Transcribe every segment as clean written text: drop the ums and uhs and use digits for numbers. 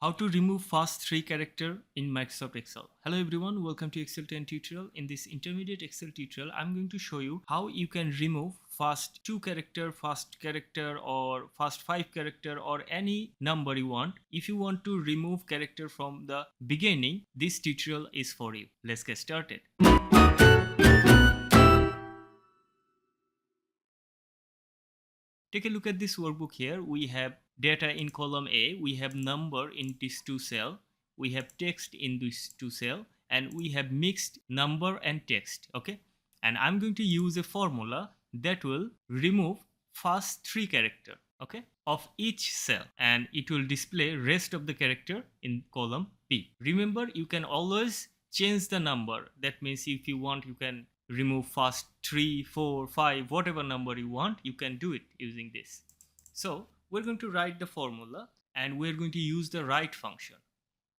How to remove first three character in Microsoft Excel. Hello everyone, welcome to Excel 10 tutorial. In this intermediate Excel tutorial, I'm going to show you how you can remove first two character, first character or first five character or any number you want. If you want to remove character from the beginning, this tutorial is for you. Let's get started. Take a look at this workbook here. We have data in column A, we have number in these two cell, we have text in these two cell, and we have mixed number and text. Okay, and I'm going to use a formula that will remove first three character, okay, of each cell, and it will display rest of the character in column B. Remember, you can always change the number. That means if you want, you can remove first 3, 4, 5, whatever number you want, you can do it using this. So we're going to write the formula and we're going to use the write function.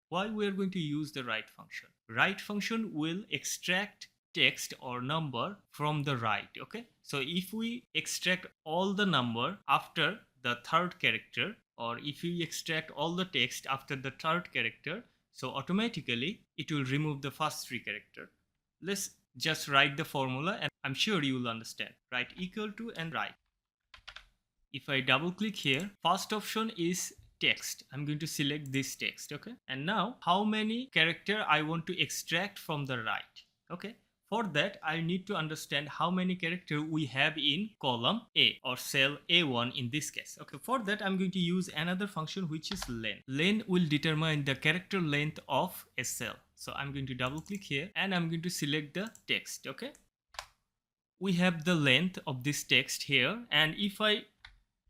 Why we're going to use the write function? Write function will extract text or number from the write. Okay, so if we extract all the number after the third character, or if we extract all the text after the third character, so automatically it will remove the first three character. Let's just write the formula and I'm sure you will understand. Write equal to and write. If I double click here, first option is text. I'm going to select this text, okay? And now how many character I want to extract from the write, okay? For that, I need to understand how many character we have in column A or cell A1 in this case. Okay, for that I'm going to use another function which is len. Len will determine the character length of a cell. So I'm going to double click here and I'm going to select the text, okay? We have the length of this text here, and if I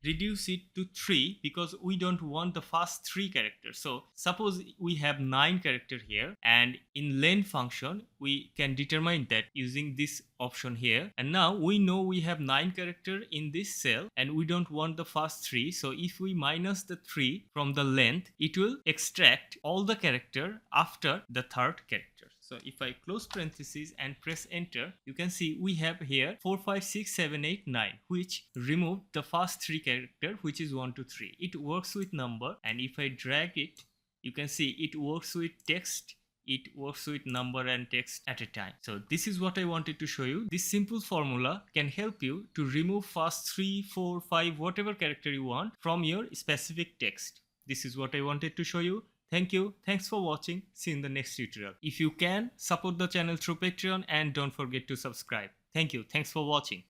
reduce it to 3 because we don't want the first three characters. So suppose we have 9 character here, and in len function we can determine that using this option here. And now we know we have 9 character in this cell and we don't want the first 3. So if we minus the 3 from the length, it will extract all the character after the third character. So if I close parentheses and press enter, you can see we have here 4, 5, 6, 7, 8, 9, which removed the first three character, which is 1, 2, 3. It works with number, and if I drag it, you can see it works with text. It works with number and text at a time. So this is what I wanted to show you. This simple formula can help you to remove first 3, 4, 5, whatever character you want from your specific text. This is what I wanted to show you. Thank you. Thanks for watching. See you in the next tutorial. If you can, support the channel through Patreon and don't forget to subscribe. Thank you. Thanks for watching.